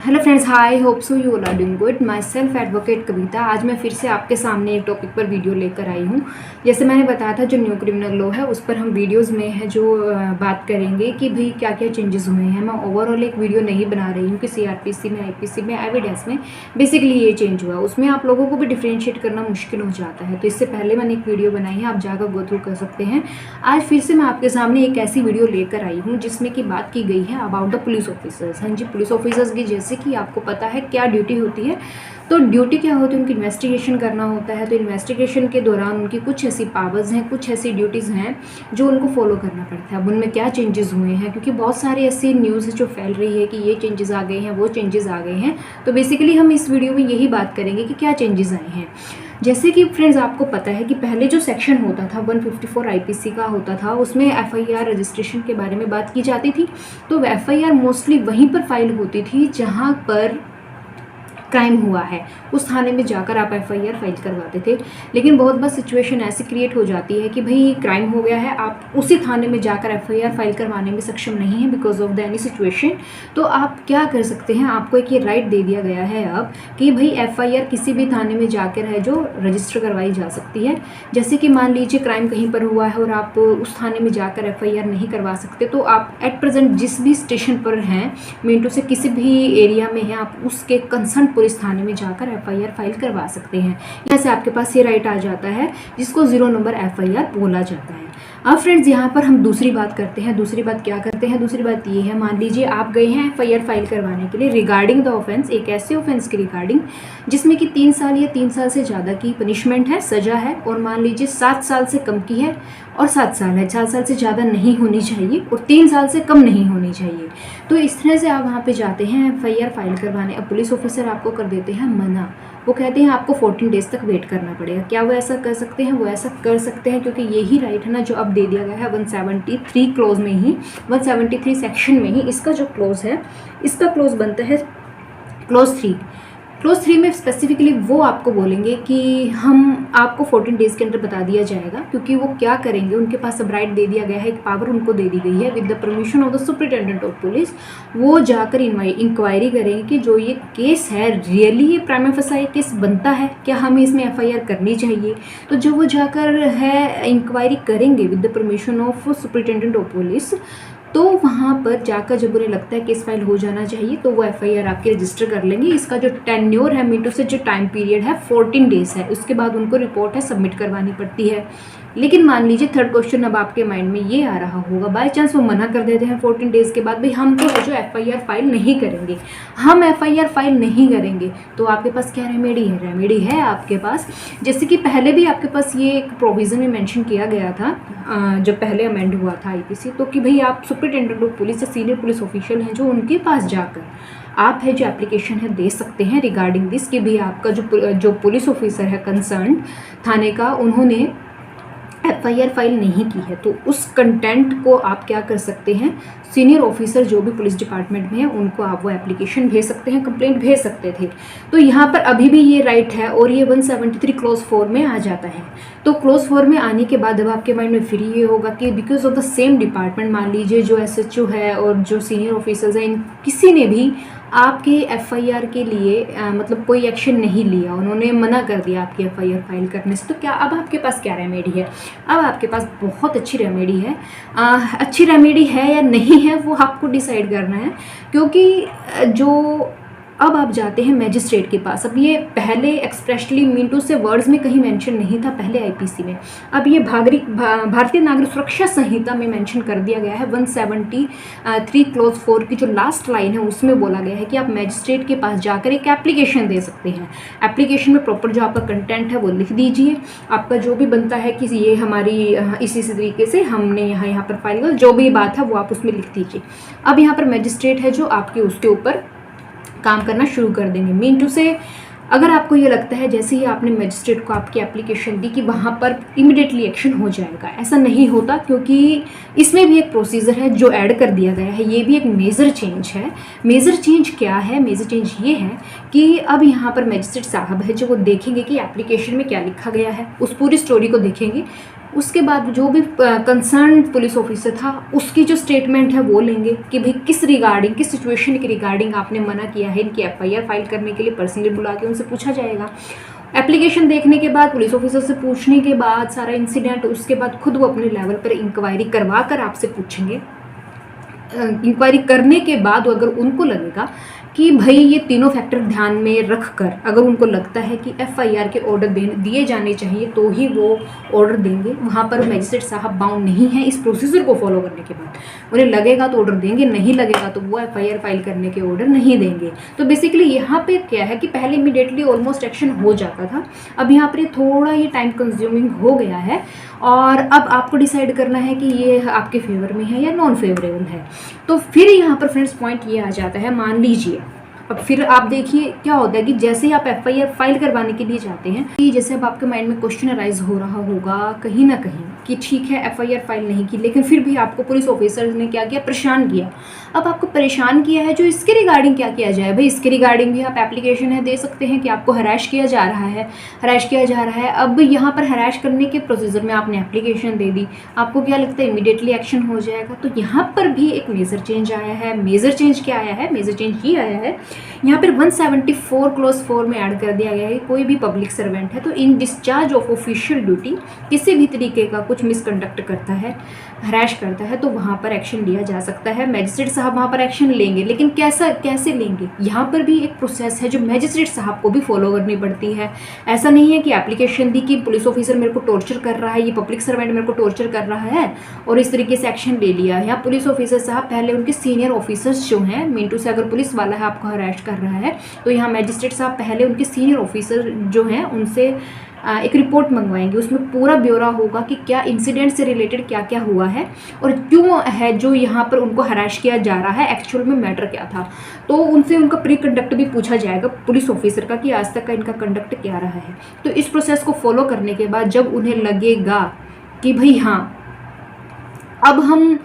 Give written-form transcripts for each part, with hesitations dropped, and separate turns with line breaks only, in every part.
Hello friends, hi, hope so you all are doing good. My self advocate Kavita. आज मैं फिर से आपके सामने एक टॉपिक पर वीडियो लेकर आई हूँ। जैसे मैंने बताया था, जो न्यू क्रिमिनल लॉ है उस पर हम वीडियोस में है जो बात करेंगे कि भाई क्या क्या चेंजेस हुए हैं। मैं ओवरऑल एक वीडियो नहीं बना रही हूँ कि सीआरपीसी में, आईपीसी में, एविडेंस में बेसिकली ये चेंज हुआ, उसमें आप लोगों को भी डिफ्रेंशिएट करना मुश्किल हो जाता है। तो इससे पहले मैंने एक वीडियो बनाई है, आप जाकर गो थ्रू कर सकते हैं। आज फिर से मैं आपके सामने एक ऐसी वीडियो लेकर आई हूँ जिसमें कि बात की गई है अबाउट द पुलिस ऑफिसर्स। हाँ जी, पुलिस ऑफिसर्स की जैसे कि आपको पता है क्या ड्यूटी होती है। तो ड्यूटी क्या होती है, उनकी इन्वेस्टिगेशन करना होता है। तो इन्वेस्टिगेशन के दौरान उनकी कुछ ऐसी पावर्स हैं, कुछ ऐसी ड्यूटीज़ हैं जो उनको फॉलो करना पड़ता है। अब उनमें क्या चेंजेस हुए हैं, क्योंकि बहुत सारी ऐसी न्यूज़ जो फैल रही है कि ये चेंजेस आ गए हैं, वो चेंजेस आ गए हैं। तो बेसिकली हम इस वीडियो में यही बात करेंगे कि क्या चेंजेस आए हैं। जैसे कि फ्रेंड्स, आपको पता है कि पहले जो सेक्शन होता था 154 आईपीसी का होता था, उसमें एफआईआर रजिस्ट्रेशन के बारे में बात की जाती थी। तो एफआईआर मोस्टली वहीं पर फाइल होती थी जहां पर क्राइम हुआ है, उस थाने में जाकर आप एफआईआर फाइल करवाते थे। लेकिन बहुत बार सिचुएशन ऐसी क्रिएट हो जाती है कि भाई क्राइम हो गया है, आप उसी थाने में जाकर एफआईआर फाइल करवाने में सक्षम नहीं है because of the any situation. तो आप क्या कर सकते हैं, आपको एक ये राइट दे दिया गया है अब कि भाई एफआईआर किसी भी थाने में जाकर है जो रजिस्टर करवाई जा सकती है। जैसे कि मान लीजिए क्राइम कहीं पर हुआ है और आप उस थाने में जाकर एफआईआर नहीं करवा सकते, तो आप एट प्रेजेंट जिस भी स्टेशन पर हैं, मिनटों से किसी भी एरिया में हैं, आप उसके कंसर्न पुलिस थाने में जाकर एफआईआर फाइल करवा सकते हैं। यहाँ से आपके पास ये राइट आ जाता है जिसको 0 नंबर एफआईआर बोला जाता है। अब फ्रेंड्स, यहाँ पर हम दूसरी बात करते हैं। दूसरी बात क्या करते हैं, दूसरी बात ये है, मान लीजिए आप गए हैं एफआईआर फाइल करवाने के लिए रिगार्डिंग द ऑफेंस, एक ऐसे ऑफेंस के रिगार्डिंग जिसमें कि 3 साल या 3 साल से ज़्यादा की पनिशमेंट है, सज़ा है, और मान लीजिए 7 साल से कम की है और 7 साल है। 4 साल से ज़्यादा नहीं होनी चाहिए और 3 साल से कम नहीं होनी चाहिए। तो इस तरह से आप वहाँ पे जाते हैं एफआईआर फाइल करवाने। अब पुलिस ऑफिसर आपको कर देते हैं मना। वो कहते हैं आपको 14 डेज तक वेट करना पड़ेगा। क्या वो ऐसा कर सकते हैं? वो ऐसा कर सकते हैं, क्योंकि यही राइट है ना जो अब दे दिया गया है 173 क्लोज में ही, 173 सेक्शन में ही इसका जो क्लोज है, इसका क्लोज बनता है क्लोज 3। क्लोज 3 में स्पेसिफिकली वो आपको बोलेंगे कि हम आपको 14 डेज़ के अंदर बता दिया जाएगा, क्योंकि वो क्या करेंगे, उनके पास अब राइट दे दिया गया है, एक पावर उनको दे दी गई है with the permission of the superintendent of police. वो जाकर इंक्वायरी करेंगे कि जो ये केस है रियली ये प्राइमा फेसाई केस बनता है, क्या हमें इसमें एफआईआर करनी चाहिए। तो जो वो जाकर है इंक्वायरी करेंगे with the permission of superintendent of police, तो वहाँ पर जाकर जब उन्हें लगता है केस फाइल हो जाना चाहिए तो वो एफआईआर आपकी रजिस्टर कर लेंगे। इसका जो टेन्योर है, मीटू से जो टाइम पीरियड है 14 डेज़ है। उसके बाद उनको रिपोर्ट है सबमिट करवानी पड़ती है। लेकिन मान लीजिए थर्ड क्वेश्चन अब आपके माइंड में ये आ रहा होगा, बाय चांस वो मना कर देते हैं 14 डेज़ के बाद, भाई हम तो है जो एफआईआर फाइल नहीं करेंगे, हम एफआईआर फाइल नहीं करेंगे। तो आपके पास क्या रेमेडी है? रेमेडी है आपके पास, जैसे कि पहले भी आपके पास ये एक प्रोविज़न में मेंशन किया गया था जब पहले अमेंड हुआ था आईपीसी, तो कि भाई आप सुपरिटेंडेंट ऑफ पुलिस या सीनियर पुलिस ऑफिशियल हैं जो उनके पास जाकर आप है जो एप्लीकेशन है दे सकते हैं रिगार्डिंग दिस कि भाई आपका जो पुलिस ऑफिसर है कंसर्न थाने का, उन्होंने एफआईआर फाइल नहीं की है। तो उस कंटेंट को आप क्या कर सकते हैं, सीनियर ऑफिसर जो भी पुलिस डिपार्टमेंट में है उनको आप वो एप्लीकेशन भेज सकते हैं, कंप्लेंट भेज सकते थे। तो यहाँ पर अभी भी ये राइट है और ये 173 क्लोज 4 में आ जाता है। तो क्लोज 4 में आने के बाद अब आपके माइंड में फिर ये होगा कि because of the same department, मान लीजिए जो एसएचओ है और जो सीनियर ऑफिसर्स हैं, इन किसी ने भी आपके एफआईआर के लिए मतलब कोई एक्शन नहीं लिया, उन्होंने मना कर दिया आपकी एफआईआर फाइल करने से। तो क्या अब आपके पास क्या रेमेडी है? अब आपके पास बहुत अच्छी रेमेडी है। अच्छी रेमेडी है या नहीं है वो आपको डिसाइड करना है, क्योंकि जो अब आप जाते हैं मैजिस्ट्रेट के पास। अब ये पहले एक्सप्रेसली मीनटू से वर्ड्स में कहीं मेंशन नहीं था पहले आईपीसी में, अब ये भारतीय नागरिक सुरक्षा संहिता में मेंशन कर दिया गया है। 173 क्लोज 4 की जो लास्ट लाइन है उसमें बोला गया है कि आप मैजिस्ट्रेट के पास जाकर एक एप्लीकेशन दे सकते हैं। एप्लीकेशन में प्रॉपर जो आपका कंटेंट है वो लिख दीजिए, आपका जो भी बनता है कि ये हमारी इसी तरीके से हमने यहाँ पर फाइल, जो भी बात है वो आप उसमें लिख दीजिए। अब यहाँ पर मैजिस्ट्रेट है जो आपके उसके ऊपर काम करना शुरू कर देंगे। मीन टू से अगर आपको ये लगता है जैसे ही आपने मजिस्ट्रेट को आपकी एप्लीकेशन दी कि वहाँ पर इमिडिएटली एक्शन हो जाएगा, ऐसा नहीं होता, क्योंकि इसमें भी एक प्रोसीजर है जो ऐड कर दिया गया है। ये भी एक मेजर चेंज है। मेजर चेंज क्या है? मेजर चेंज ये है कि अब यहाँ पर मजिस्ट्रेट साहब है जो वो देखेंगे कि एप्लीकेशन में क्या लिखा गया है, उस पूरी स्टोरी को देखेंगे। उसके बाद जो भी कंसर्न पुलिस ऑफिसर था उसकी जो स्टेटमेंट है वो लेंगे कि भाई किस रिगार्डिंग, किस सिचुएशन के रिगार्डिंग आपने मना किया है इनकी एफआईआर फाइल करने के लिए। पर्सनली बुला के उनसे पूछा जाएगा। एप्लीकेशन देखने के बाद, पुलिस ऑफिसर से पूछने के बाद सारा इंसिडेंट, उसके बाद खुद वो अपने लेवल पर इंक्वायरी करवा कर आपसे पूछेंगे। इंक्वायरी करने के बाद अगर उनको लगेगा कि भाई ये तीनों फैक्टर ध्यान में रख कर, अगर उनको लगता है कि एफआईआर के ऑर्डर दिए जाने चाहिए तो ही वो ऑर्डर देंगे। वहाँ पर मैजिस्ट्रेट साहब बाउंड नहीं है इस प्रोसीजर को फॉलो करने के बाद। उन्हें लगेगा तो ऑर्डर देंगे, नहीं लगेगा तो वो एफआईआर फाइल करने के ऑर्डर नहीं देंगे। तो बेसिकली यहाँ पे क्या है कि पहले इमीडिएटली ऑलमोस्ट एक्शन हो जाता था, अब यहाँ पर थोड़ा ये टाइम कंज्यूमिंग हो गया है और अब आपको डिसाइड करना है कि ये आपके फेवर में है या नॉन फेवरेबल है। तो फिर यहाँ पर फ्रेंड्स पॉइंट ये आ जाता है, मान लीजिए अब फिर आप देखिए क्या होता है कि जैसे ही आप एफआईआर फाइल करवाने के लिए जाते हैं कि जैसे अब आपके माइंड में क्वेश्चन अराइज हो रहा होगा कहीं ना कहीं कि ठीक है एफआईआर फाइल नहीं की, लेकिन फिर भी आपको पुलिस ऑफिसर्स ने क्या किया, परेशान किया। अब आपको परेशान किया है जो इसके रिगार्डिंग क्या किया जाए भाई, इसके रिगार्डिंग भी आप एप्लीकेशन है दे सकते हैं कि आपको हराश किया जा रहा है, हराश किया जा रहा है। अब यहाँ पर हराश करने के प्रोसीजर में आपने एप्लीकेशन दे दी, आपको क्या लगता है इमीडिएटली एक्शन हो जाएगा। तो यहाँ पर भी एक मेजर चेंज आया है। मेजर चेंज क्या आया है, मेजर चेंज ये आया है यहाँ पर 174 क्लॉज 4 में ऐड कर दिया गया है। कोई भी पब्लिक सर्वेंट है तो इन डिस्चार्ज ऑफ ऑफिशियल ड्यूटी किसी भी तरीके का कुछ मिसकंडक्ट करता है, हराश करता है, तो वहाँ पर एक्शन लिया जा सकता है। मैजिस्ट्रेट साहब वहाँ पर एक्शन लेंगे, लेकिन कैसे लेंगे, यहाँ पर भी एक प्रोसेस है जो मैजिस्ट्रेट साहब को भी फॉलो करनी पड़ती है। ऐसा नहीं है कि एप्लीकेशन दी कि पुलिस ऑफिसर मेरे को टॉर्चर कर रहा है, ये पब्लिक सर्वेंट मेरे को टॉर्चर कर रहा है और इस तरीके से एक्शन ले लिया। यहाँ पुलिस ऑफिसर साहब पहले उनके सीनियर ऑफिसर्स जो हैं, मिंटू से अगर पुलिस वाला है आपको हराश कर रहा है तो यहाँ मैजिस्ट्रेट साहब पहले उनके सीनियर ऑफिसर जो हैं उनसे एक रिपोर्ट मंगवाएंगे। उसमें पूरा ब्यौरा होगा कि क्या इंसिडेंट से रिलेटेड क्या क्या हुआ है और क्यों है जो यहाँ पर उनको हराश किया जा रहा है, एक्चुअल में मैटर क्या था। तो उनसे उनका प्री कंडक्ट भी पूछा जाएगा पुलिस ऑफिसर का कि आज तक का इनका कंडक्ट क्या रहा है। तो इस प्रोसेस को फॉलो करने के बाद जब उन्हें लगेगा कि भाई हाँ अब हम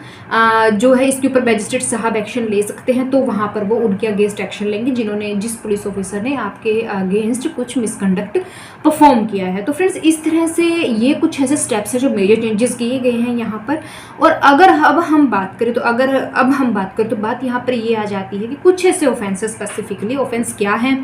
जो है इसके ऊपर मैजिस्ट्रेट साहब एक्शन ले सकते हैं, तो वहाँ पर वो उनके अगेंस्ट एक्शन लेंगे जिस पुलिस ऑफिसर ने आपके अगेंस्ट कुछ मिसकंडक्ट परफॉर्म किया है। तो फ्रेंड्स इस तरह से ये कुछ ऐसे स्टेप्स हैं जो मेजर चेंजेस किए गए हैं यहाँ पर। और अगर अब हम बात करें तो बात यहाँ पर ये आ जाती है कि कुछ ऐसे ऑफेंसेस, स्पेसिफिकली ऑफेंस क्या हैं,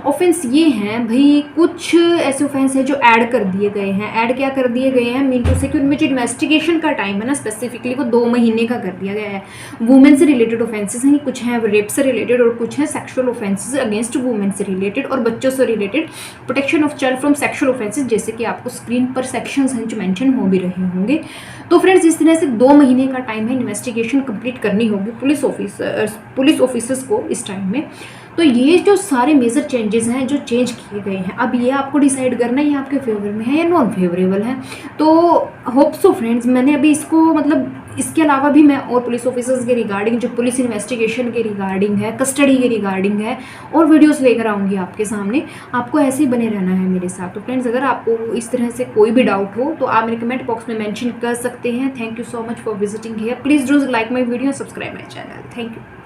ऑफेंस ये हैं भाई, कुछ ऐसे ऑफेंस है जो ऐड कर दिए गए हैं। ऐड क्या कर दिए गए हैं, मीन टू से कि उनमें जो इन्वेस्टिगेशन का टाइम है ना स्पेसिफिकली वो 2 महीने का कर दिया गया है। वुमेन से रिलेटेड ऑफेंसेस हैं, कुछ हैं रेप से रिलेटेड और कुछ हैं सेक्सुअल ऑफेंसेस अगेंस्ट वुमेन से रिलेटेड और बच्चों से related, protection of child from sexual offences, जैसे कि आपको स्क्रीन पर सेक्शंस हैं जो मेंशन हो भी रहे होंगे। तो फ्रेंड्स इस तरह से 2 महीने का टाइम है, इन्वेस्टिगेशन कंप्लीट करनी होगी पुलिस ऑफिसर्स को इस टाइम में। तो ये जो सारे मेजर चेंजेस हैं जो चेंज किए गए हैं, अब ये आपको डिसाइड करना है ये आपके फेवर में है या नॉन फेवरेबल है। तो होप सो फ्रेंड्स मैंने अभी इसको मतलब इसके अलावा भी मैं और पुलिस ऑफिसर्स के रिगार्डिंग, जो पुलिस इन्वेस्टिगेशन के रिगार्डिंग है, कस्टडी के रिगार्डिंग है, और वीडियोस लेकर आऊँगी आपके सामने। आपको ऐसे ही बने रहना है मेरे साथ। तो फ्रेंड्स अगर आपको इस तरह से कोई भी डाउट हो तो आप मेरे कमेंट बॉक्स में मेंशन कर सकते हैं। Thank you so much for visiting here. Please do like my video, subscribe my channel. Thank you.